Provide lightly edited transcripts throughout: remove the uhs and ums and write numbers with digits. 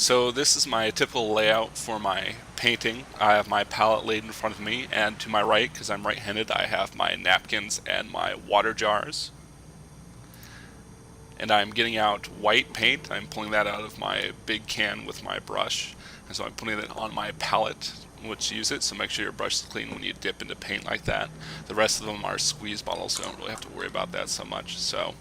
So this is my typical layout for my painting. I have my palette laid in front of me, and to my right, because I'm right-handed, I have my napkins and my water jars. And I'm getting out white paint. I'm pulling that out of my big can with my brush. And so I'm putting it on my palette which use it, so make sure your brush is clean when you dip into paint like that. The rest of them are squeeze bottles, so I don't really have to worry about that so much. So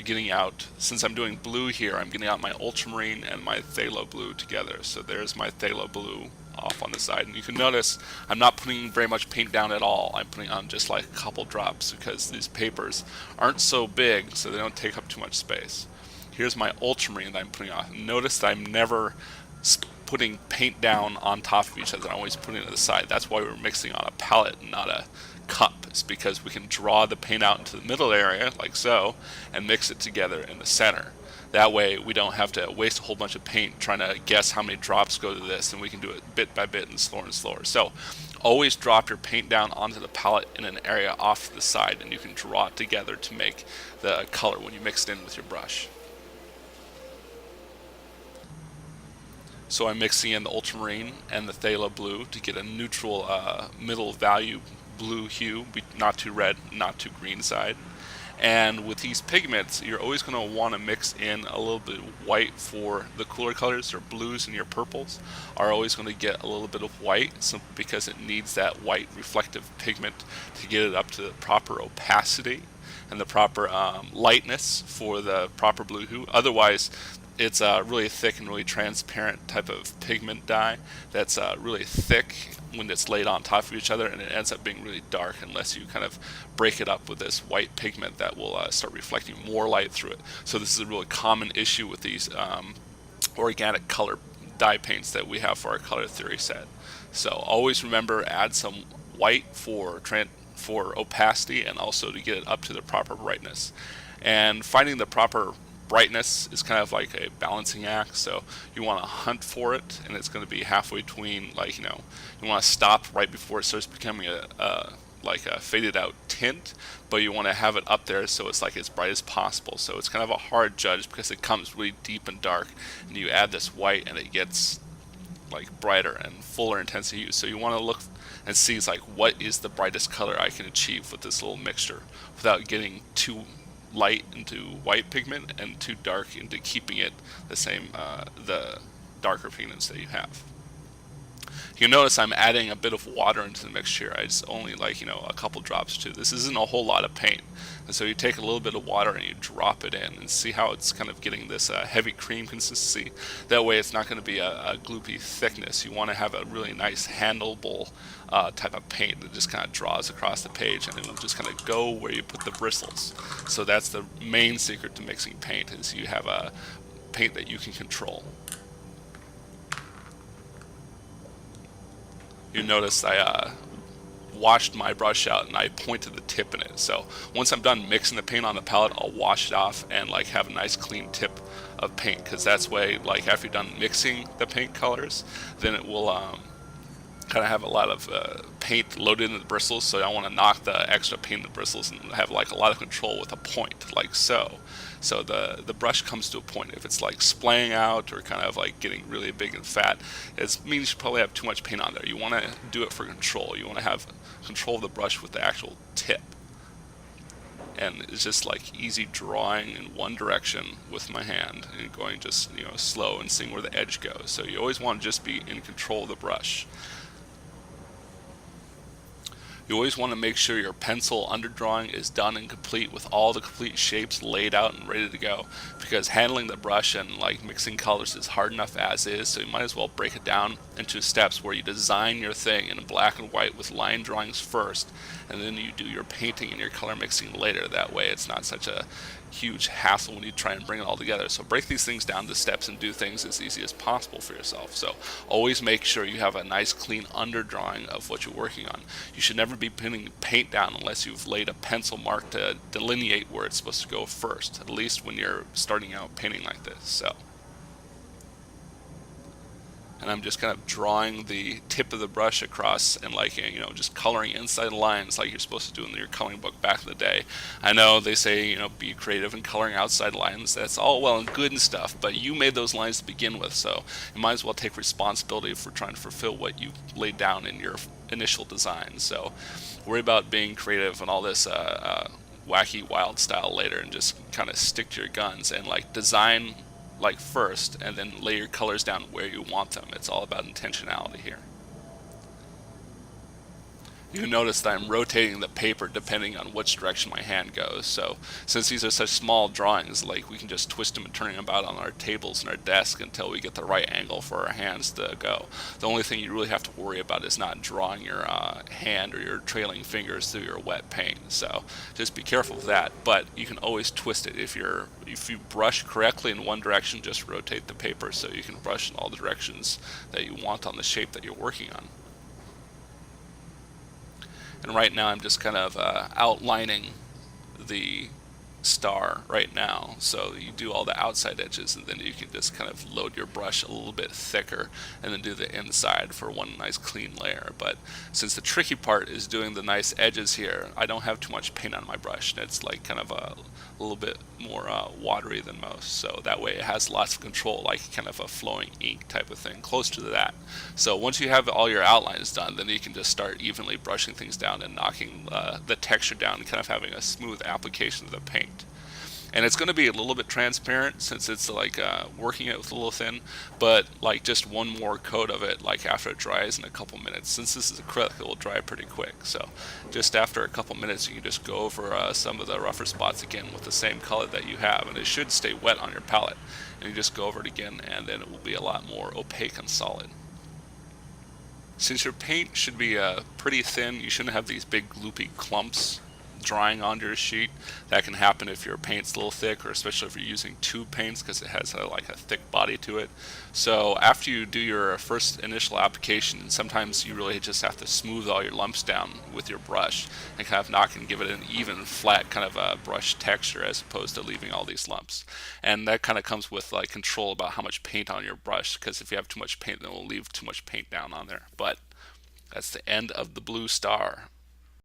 getting out, since I'm doing blue here, I'm getting out my Ultramarine and my Pthalo Blue together. So there's my Pthalo Blue off on the side, and you can notice I'm not putting very much paint down at all. I'm putting on just like a couple drops because these papers aren't so big, so they don't take up too much space. Here's my Ultramarine that I'm putting on. Notice that I'm never putting paint down on top of each other. I'm always putting it to the side. That's why we're mixing on a palette and not a cup. It's because we can draw the paint out into the middle area like so and mix it together in the center. That way we don't have to waste a whole bunch of paint trying to guess how many drops go to this, and we can do it bit by bit and slower. So always drop your paint down onto the palette in an area off to the side, and you can draw it together to make the color when you mix it in with your brush. So I'm mixing in the Ultramarine and the Phthalate Blue to get a neutral middle value blue hue, not too red, not too green side. And with these pigments, you're always going to want to mix in a little bit of white for the cooler colors. Your blues and your purples are always going to get a little bit of white, simply because it needs that white reflective pigment to get it up to the proper opacity and the proper lightness for the proper blue hue. Otherwise, it's a really thick and really transparent type of pigment dye that's really thick when it's laid on top of each other, and it ends up being really dark unless you kind of break it up with this white pigment that will start reflecting more light through it. So this is a really common issue with these organic color dye paints that we have for our color theory set. So always remember, add some white for opacity and also to get it up to the proper brightness. And finding the proper brightness is kind of like a balancing act, so you want to hunt for it, and it's going to be halfway between, like, you want to stop right before it starts becoming like a faded out tint, but you want to have it up there so it's like as bright as possible. So it's kind of a hard judge because it comes really deep and dark, and you add this white and it gets like brighter and fuller intensity hue. So you want to look and see, it's like, what is the brightest color I can achieve with this little mixture without getting too light into white pigment and too dark into keeping it the same, the darker pigments that you have. You notice I'm adding a bit of water into the mixture. I just only a couple drops too. This isn't a whole lot of paint, and so you take a little bit of water and you drop it in and see how it's kind of getting this heavy cream consistency. That way it's not going to be a gloopy thickness. You want to have a really nice handleable type of paint that just kind of draws across the page, and it will just kind of go where you put the bristles. So that's the main secret to mixing paint, is you have a paint that you can control. You notice I washed my brush out and I pointed the tip in it. So once I'm done mixing the paint on the palette, I'll wash it off and have a nice clean tip of paint, because that's way, after you're done mixing the paint colors, then it will kind of have a lot of paint loaded in the bristles. So I want to knock the extra paint in the bristles and have a lot of control with a point, like so. So the brush comes to a point. If it's splaying out or kind of getting really big and fat, it means you probably have too much paint on there. You want to do it for control. You want to have control of the brush with the actual tip. And it's just easy drawing in one direction with my hand and going just slow and seeing where the edge goes. So you always want to just be in control of the brush. You always want to make sure your pencil underdrawing is done and complete with all the complete shapes laid out and ready to go, because handling the brush and mixing colors is hard enough as is, so you might as well break it down into steps where you design your thing in black and white with line drawings first, and then you do your painting and your color mixing later. That way it's not such a huge hassle when you try and bring it all together. So break these things down to steps and do things as easy as possible for yourself. So always make sure you have a nice clean underdrawing of what you're working on. You should never be putting paint down unless you've laid a pencil mark to delineate where it's supposed to go first, at least when you're starting out painting like this. So and I'm just kind of drawing the tip of the brush across and like, you know, just coloring inside the lines like you're supposed to do in your coloring book back in the day. I know they say, you know, be creative in coloring outside lines. That's all well and good and stuff, but you made those lines to begin with, so you might as well take responsibility for trying to fulfill what you laid down in your initial design. So worry about being creative and all this wacky wild style later, and just kind of stick to your guns and like design like first and then lay your colors down where you want them. It's all about intentionality here. You notice that I'm rotating the paper depending on which direction my hand goes. So since these are such small drawings, like we can just twist them and turn them about on our tables and our desk until we get the right angle for our hands to go. The only thing you really have to worry about is not drawing your hand or your trailing fingers through your wet paint. So just be careful of that. But you can always twist it. If you brush correctly in one direction, just rotate the paper so you can brush in all the directions that you want on the shape that you're working on. And right now I'm just kind of outlining the star right now. So you do all the outside edges, and then you can just kind of load your brush a little bit thicker and then do the inside for one nice clean layer. But since the tricky part is doing the nice edges here, I don't have too much paint on my brush. It's like kind of a little bit more watery than most, so that way it has lots of control, like kind of a flowing ink type of thing, close to that. So once you have all your outlines done, then you can just start evenly brushing things down and knocking the texture down and kind of having a smooth application of the paint. And it's going to be a little bit transparent since it's like working it with a little thin, but like just one more coat of it like after it dries in a couple minutes. Since this is acrylic, it will dry pretty quick, so just after a couple minutes you can just go over some of the rougher spots again with the same color that you have, and it should stay wet on your palette, and you just go over it again and then it will be a lot more opaque and solid. Since your paint should be pretty thin, you shouldn't have these big gloopy clumps drying onto your sheet. That can happen if your paint's a little thick, or especially if you're using tube paints because it has like a thick body to it. So after you do your first initial application, sometimes you really just have to smooth all your lumps down with your brush and kind of knock and give it an even flat kind of a brush texture as opposed to leaving all these lumps. And that kind of comes with like control about how much paint on your brush, because if you have too much paint, then it will leave too much paint down on there. But that's the end of the blue star.